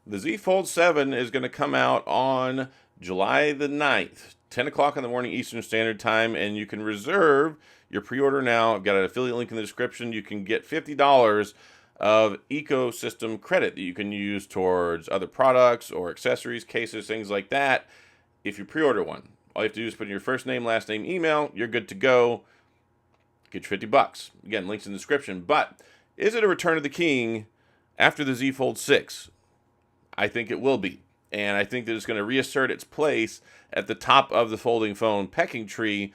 The Z Fold 7 is going to come out on July the 9th, 10 o'clock in the morning Eastern Standard Time, and you can reserve your pre-order now. I've got an affiliate link in the description. You can get $50 of ecosystem credit that you can use towards other products or accessories, cases, things like that if you pre-order one. All you have to do is put in your first name, last name, email. You're good to go. Get you 50 bucks. Again, links in the description. But is it a return of the king after the Z Fold 6? I think it will be. And I think that it's going to reassert its place at the top of the folding phone pecking tree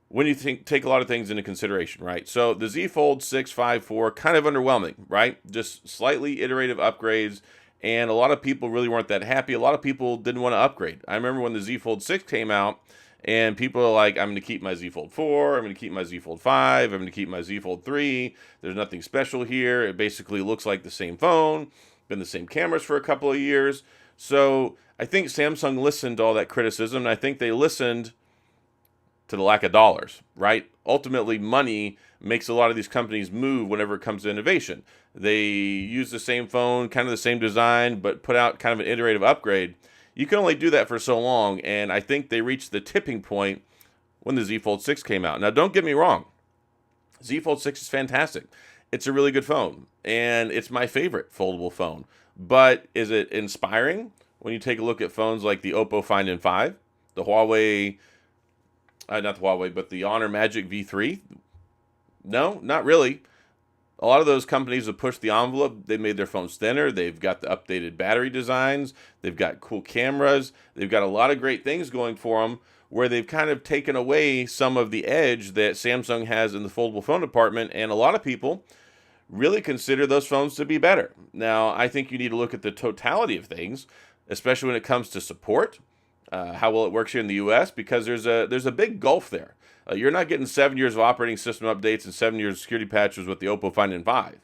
when you take a lot of things into consideration, right? So the Z Fold 654, kind of underwhelming, right? Just slightly iterative upgrades, and a lot of people really weren't that happy. A lot of people didn't want to upgrade. I remember when the Z Fold 6 came out, and people are like, I'm going to keep my Z Fold 4, I'm going to keep my Z Fold 5, I'm going to keep my Z Fold 3. There's nothing special here. It basically looks like the same phone. Been the same cameras for a couple of years. So I think Samsung listened to all that criticism, and I think they listened to the lack of dollars, right? Ultimately, money makes a lot of these companies move whenever it comes to innovation. They use the same phone, kind of the same design, but put out kind of an iterative upgrade. You can only do that for so long, and I think they reached the tipping point when the Z Fold 6 came out. Now, don't get me wrong. Z Fold 6 is fantastic. It's a really good phone, and it's my favorite foldable phone. But is it inspiring when you take a look at phones like the Oppo Find N5, the Huawei, not the Huawei, but the Honor Magic V3? No, not really. A lot of those companies have pushed the envelope. They made their phones thinner. They've got the updated battery designs. They've got cool cameras. They've got a lot of great things going for them, where they've kind of taken away some of the edge that Samsung has in the foldable phone department, and a lot of people really consider those phones to be better. Now, I think you need to look at the totality of things, especially when it comes to support, how well it works here in the U.S., because there's a big gulf there. You're not getting 7 years of operating system updates and 7 years of security patches with the Oppo Find N5.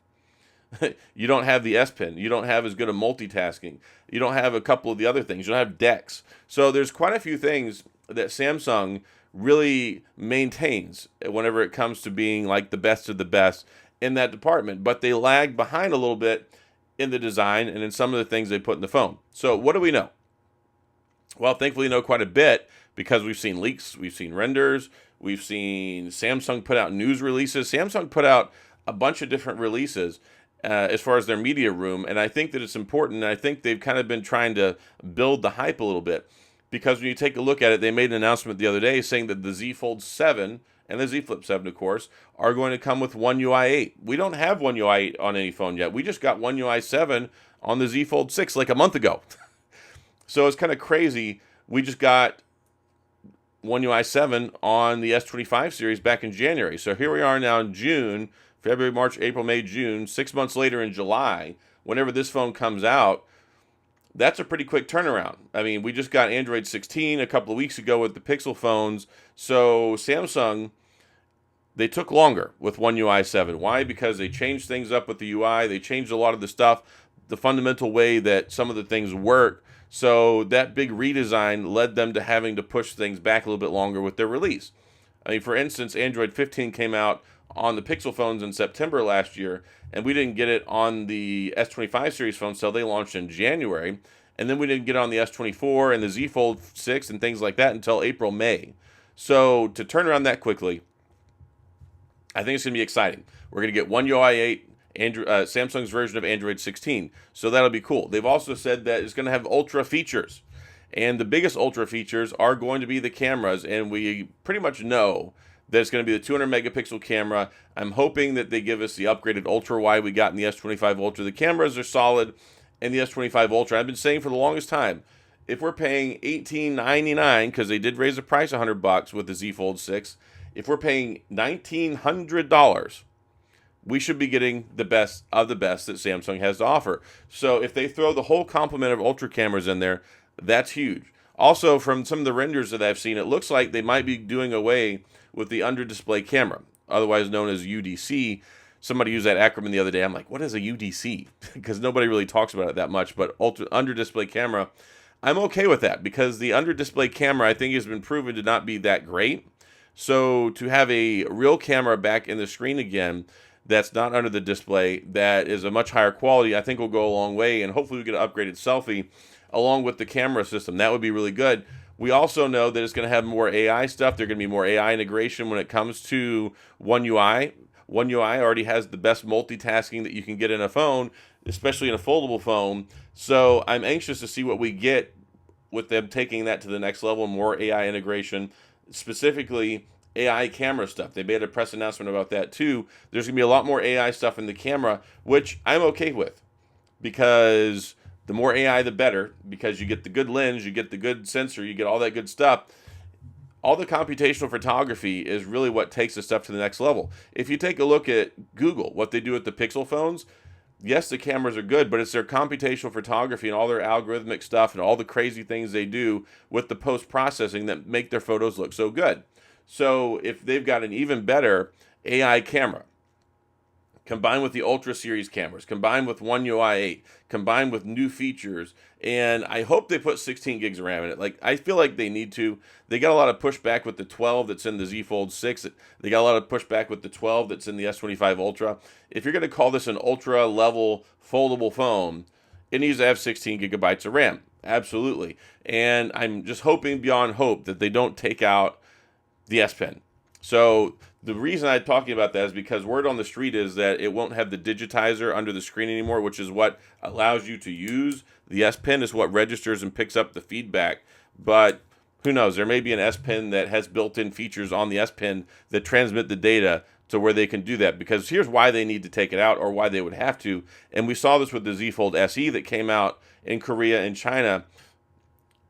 You don't have the S Pen. You don't have as good a multitasking. You don't have a couple of the other things. You don't have DeX. So there's quite a few things that Samsung really maintains whenever it comes to being like the best of the best in that department, but they lag behind a little bit in the design and in some of the things they put in the phone. So what do we know? Well, thankfully we know quite a bit because we've seen leaks, we've seen renders, we've seen Samsung put out news releases. Samsung put out a bunch of different releases as far as their media room, and I think that it's important, and I think they've kind of been trying to build the hype a little bit, because when you take a look at it, they made an announcement the other day saying that the Z Fold 7 and the Z Flip 7, of course, are going to come with One UI 8. We don't have One UI 8 on any phone yet. We just got One UI 7 on the Z Fold 6 like a month ago. So it's kind of crazy. We just got One UI 7 on the S25 series back in January. So here we are now in June, February, March, April, May, June, 6 months later in July, whenever this phone comes out. That's a pretty quick turnaround. I mean, we just got Android 16 a couple of weeks ago with the Pixel phones. So Samsung, they took longer with One UI 7. Why? Because they changed things up with the UI. They changed a lot of the stuff, the fundamental way that some of the things work. So that big redesign led them to having to push things back a little bit longer with their release. I mean, for instance, Android 15 came out on the Pixel phones in September last year, and we didn't get it on the S25 series phones until they launched in January. And then we didn't get it on the S24 and the Z Fold 6 and things like that until April, May. So to turn around that quickly, I think it's going to be exciting. We're going to get One UI 8, Samsung's version of Android 16. So that'll be cool. They've also said that it's going to have ultra features. And the biggest ultra features are going to be the cameras. And we pretty much know that it's going to be the 200 megapixel camera. I'm hoping that they give us the upgraded ultra wide we got in the S25 Ultra. The cameras are solid in the S25 Ultra. I've been saying for the longest time, if we're paying $18.99, because they did raise the price $100 with the Z Fold 6, if we're paying $1,900, we should be getting the best of the best that Samsung has to offer. So if they throw the whole complement of ultra cameras in there, that's huge. Also, from some of the renders that I've seen, it looks like they might be doing away with the under-display camera, otherwise known as UDC. Somebody used that acronym the other day. I'm like, what is a UDC? Because nobody really talks about it that much, but under-display camera, I'm okay with that, because the under-display camera, I think, has been proven to not be that great. So to have a real camera back in the screen again, that's not under the display, that is a much higher quality, I think will go a long way, and hopefully we get an upgraded selfie along with the camera system. That would be really good. We also know that it's going to have more AI stuff. There's going to be more AI integration when it comes to One UI. One UI already has the best multitasking that you can get in a phone, especially in a foldable phone. So I'm anxious to see what we get with them taking that to the next level, more AI integration, specifically AI camera stuff. They made a press announcement about that too. There's going to be a lot more AI stuff in the camera, which I'm okay with, because the more AI, the better, because you get the good lens, you get the good sensor, you get all that good stuff. All the computational photography is really what takes the stuff to the next level. If you take a look at Google, what they do with the Pixel phones, yes, the cameras are good, but it's their computational photography and all their algorithmic stuff and all the crazy things they do with the post-processing that make their photos look so good. So if they've got an even better AI camera, combined with the Ultra Series cameras, combined with One UI 8, combined with new features, and I hope they put 16 gigs of RAM in it. Like, I feel like they need to. They got a lot of pushback with the 12 that's in the Z Fold 6. They got a lot of pushback with the 12 that's in the S25 Ultra. If you're going to call this an Ultra level foldable phone, it needs to have 16 gigabytes of RAM. Absolutely. And I'm just hoping beyond hope that they don't take out the S Pen. So the reason I'm talking about that is because word on the street is that it won't have the digitizer under the screen anymore, which is what allows you to use the S Pen, is what registers and picks up the feedback. But who knows? There may be an S Pen that has built-in features on the S Pen that transmit the data to where they can do that. Because here's why they need to take it out, or why they would have to. And we saw this with the Z Fold SE that came out in Korea and China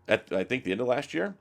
at, I think, the end of last year.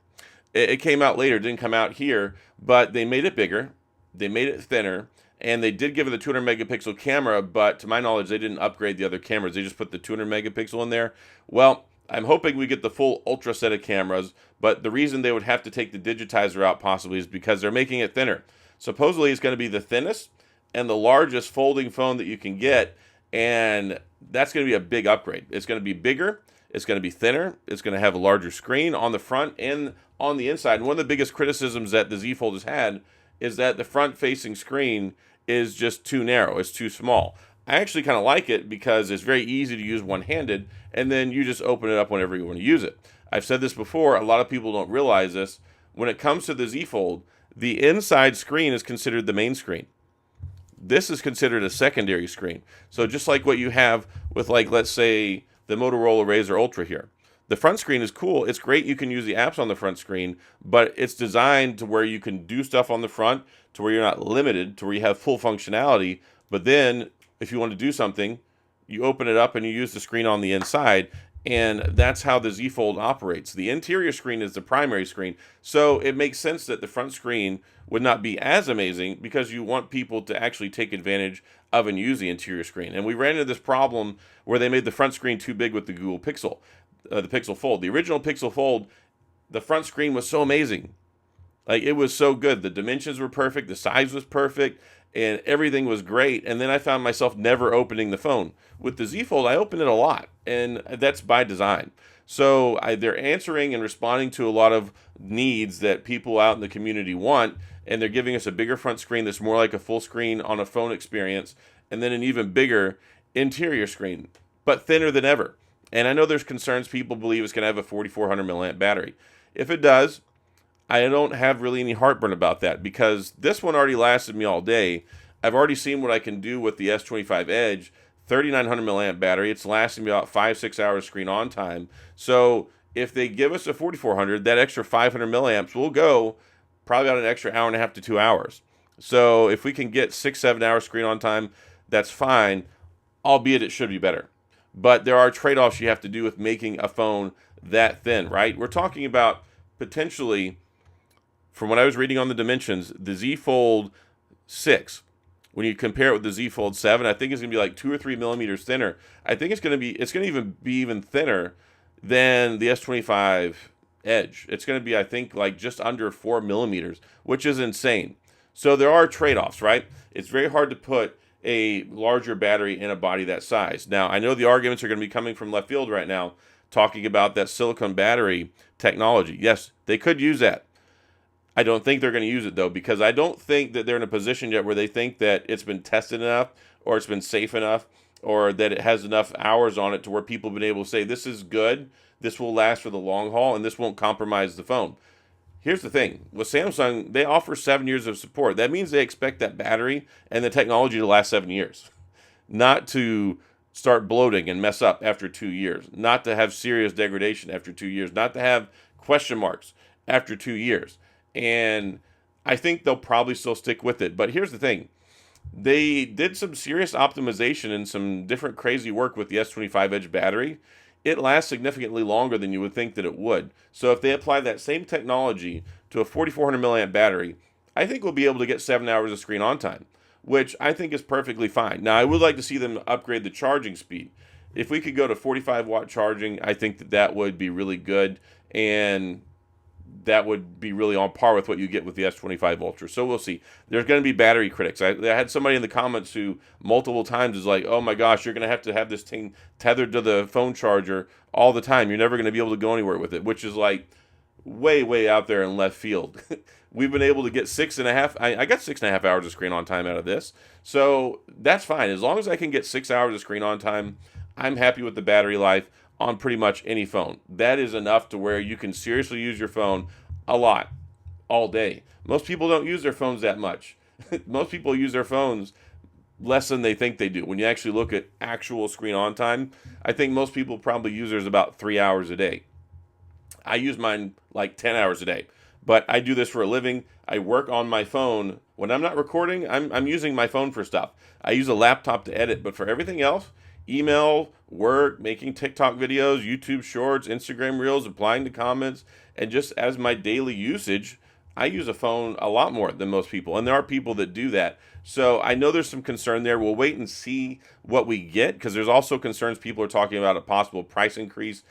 It came out later, didn't come out here, but they made it bigger, they made it thinner, and they did give it the 200 megapixel camera, but to my knowledge, they didn't upgrade the other cameras. They just put the 200 megapixel in there. Well, I'm hoping we get the full ultra set of cameras, but the reason they would have to take the digitizer out possibly is because they're making it thinner. Supposedly, it's going to be the thinnest and the largest folding phone that you can get, and that's going to be a big upgrade. It's going to be bigger, it's going to be thinner, it's going to have a larger screen on the front and on the inside. And one of the biggest criticisms that the Z Fold has had is that the front-facing screen is just too narrow. It's too small. I actually kind of like it because it's very easy to use one-handed, and then you just open it up whenever you want to use it. I've said this before. A lot of people don't realize this. When it comes to the Z Fold, the inside screen is considered the main screen. This is considered a secondary screen. So just like what you have with, like, let's say, the Motorola Razr Ultra here. The front screen is cool. It's great. You can use the apps on the front screen, but it's designed to where you can do stuff on the front, to where you're not limited, to where you have full functionality. But then if you want to do something, you open it up and you use the screen on the inside. And that's how the Z Fold operates. The interior screen is the primary screen. So it makes sense that the front screen would not be as amazing, because you want people to actually take advantage of and use the interior screen. And we ran into this problem where they made the front screen too big with the Google Pixel. The Pixel Fold. The original Pixel Fold, the front screen was so amazing. Like, it was so good. The dimensions were perfect, the size was perfect, and everything was great. And then I found myself never opening the phone. With the Z Fold, I open it a lot, and that's by design. So they're answering and responding to a lot of needs that people out in the community want, and they're giving us a bigger front screen that's more like a full screen on a phone experience, and then an even bigger interior screen, but thinner than ever. And I know there's concerns. People believe it's going to have a 4,400 milliamp battery. If it does, I don't have really any heartburn about that, because this one already lasted me all day. I've already seen what I can do with the S25 Edge, 3,900 milliamp battery. It's lasting me about 5-6 hours screen on time. So if they give us a 4,400, that extra 500 milliamps will go probably about an extra hour and a half to 2 hours. So if we can get 6-7 hours screen on time, that's fine, albeit it should be better. But there are trade-offs you have to do with making a phone that thin, right? We're talking about potentially, from what I was reading on the dimensions, the Z Fold 6, when you compare it with the Z Fold 7, I think it's going to be like 2 or 3 millimeters thinner. I think it's going to even be even thinner than the S25 Edge. It's going to be, I think, like just under 4 millimeters, which is insane. So there are trade-offs, right? It's very hard to put a larger battery in a body that size. Now, I know the arguments are going to be coming from left field right now, talking about that silicone battery technology. Yes, they could use that. I don't think they're going to use it, though, because I don't think that they're in a position yet where they think that it's been tested enough or it's been safe enough or that it has enough hours on it to where people have been able to say, this is good, this will last for the long haul, and this won't compromise the phone. Here's the thing. With Samsung, they offer 7 years of support. That means they expect that battery and the technology to last 7 years, not to start bloating and mess up after 2 years, not to have serious degradation after 2 years, not to have question marks after 2 years. And I think they'll probably still stick with it. But here's the thing. They did some serious optimization and some different crazy work with the S25 Edge battery. It lasts significantly longer than you would think that it would. So if they apply that same technology to a 4400 milliamp battery, I think we'll be able to get 7 hours of screen on time, which I think is perfectly fine. Now, I would like to see them upgrade the charging speed. If we could go to 45 watt charging, I think that that would be really good, and that would be really on par with what you get with the S25 Ultra. So we'll see. There's going to be battery critics. I had somebody in the comments who multiple times is like, oh my gosh, you're going to have this thing tethered to the phone charger all the time. You're never going to be able to go anywhere with it, which is like way, way out there in left field. We've been able to get 6.5. I got 6.5 hours of screen on time out of this. So that's fine. As long as I can get 6 hours of screen on time, I'm happy with the battery life on pretty much any phone. That is enough to where you can seriously use your phone a lot, all day. Most people don't use their phones that much. Most people use their phones less than they think they do. When you actually look at actual screen on time, I think most people probably use theirs about 3 hours a day. I use mine like 10 hours a day. But I do this for a living. I work on my phone. When I'm not recording, I'm using my phone for stuff. I use a laptop to edit, but for everything else, email, work, making TikTok videos, YouTube shorts, Instagram reels, replying to comments, and just as my daily usage, I use a phone a lot more than most people. And there are people that do that. So I know there's some concern there. We'll wait and see what we get, because there's also concerns people are talking about a possible price increase.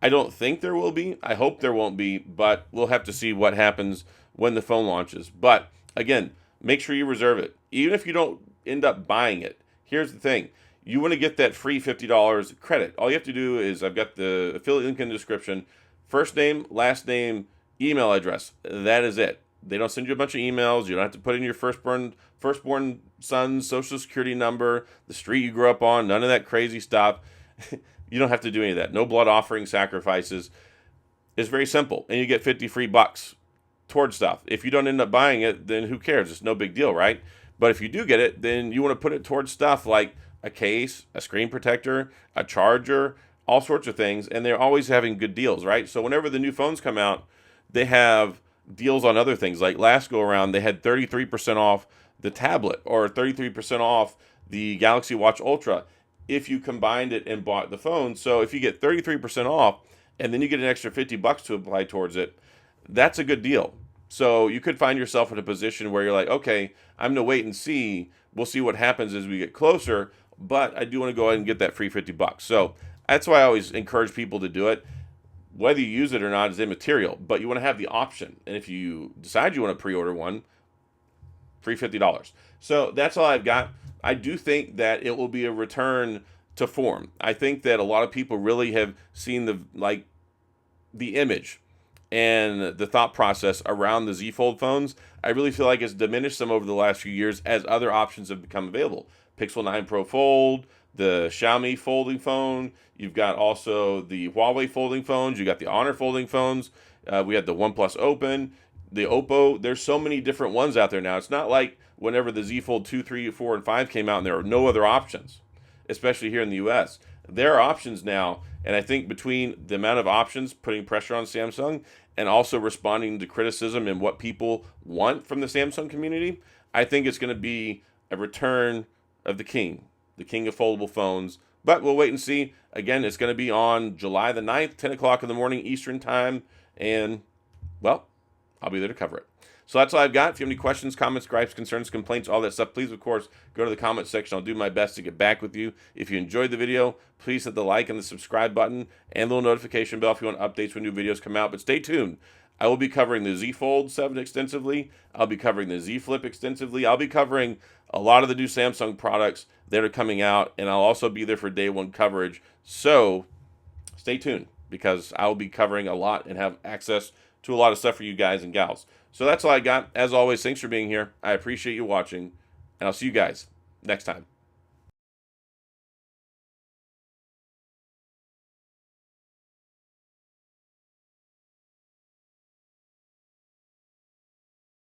I don't think there will be. I hope there won't be, but we'll have to see what happens when the phone launches. But again, make sure you reserve it. Even if you don't end up buying it, here's the thing. You want to get that free $50 credit. All you have to do is, I've got the affiliate link in the description, first name, last name, email address. That is it. They don't send you a bunch of emails. You don't have to put in your firstborn son's social security number, the street you grew up on, none of that crazy stuff. You don't have to do any of that. No blood offering sacrifices. It's very simple. And you get 50 free bucks towards stuff. If you don't end up buying it, then who cares? It's no big deal, right? But if you do get it, then you want to put it towards stuff like a case, a screen protector, a charger, all sorts of things. And they're always having good deals, right? So whenever the new phones come out, they have deals on other things. Like last go around, they had 33% off the tablet or 33% off the Galaxy Watch Ultra if you combined it and bought the phone. So if you get 33% off and then you get an extra 50 bucks to apply towards it, that's a good deal. So you could find yourself in a position where you're like, okay, I'm going to wait and see. We'll see what happens as we get closer, but I do want to go ahead and get that free 50 bucks. So that's why I always encourage people to do it. Whether you use it or not is immaterial, but you want to have the option. And if you decide you want to pre-order one, free $50. So that's all I've got. I do think that it will be a return to form. I think that a lot of people really have seen the image and the thought process around the Z Fold phones. I really feel like it's diminished some over the last few years as other options have become available. Pixel 9 Pro Fold, the Xiaomi folding phone. You've got also the Huawei folding phones. You got the Honor folding phones. We had the OnePlus Open, the Oppo. There's so many different ones out there now. It's not like whenever the Z Fold 2, 3, 4, and 5 came out and there were no other options, especially here in the US. There are options now, and I think between the amount of options putting pressure on Samsung and also responding to criticism and what people want from the Samsung community, I think it's going to be a return of the king of foldable phones. But we'll wait and see. Again, it's going to be on July the 9th, 10 o'clock in the morning Eastern time, and, well, I'll be there to cover it. So that's all I've got. If you have any questions, comments, gripes, concerns, complaints, all that stuff, please, of course, go to the comment section. I'll do my best to get back with you. If you enjoyed the video, please hit the like and the subscribe button and the little notification bell if you want updates when new videos come out. But stay tuned. I will be covering the Z Fold 7 extensively. I'll be covering the Z Flip extensively. I'll be covering a lot of the new Samsung products that are coming out, and I'll also be there for day one coverage. So stay tuned, because I'll be covering a lot and have access to a lot of stuff for you guys and gals. So that's all I got. As always, thanks for being here. I appreciate you watching, and I'll see you guys next time.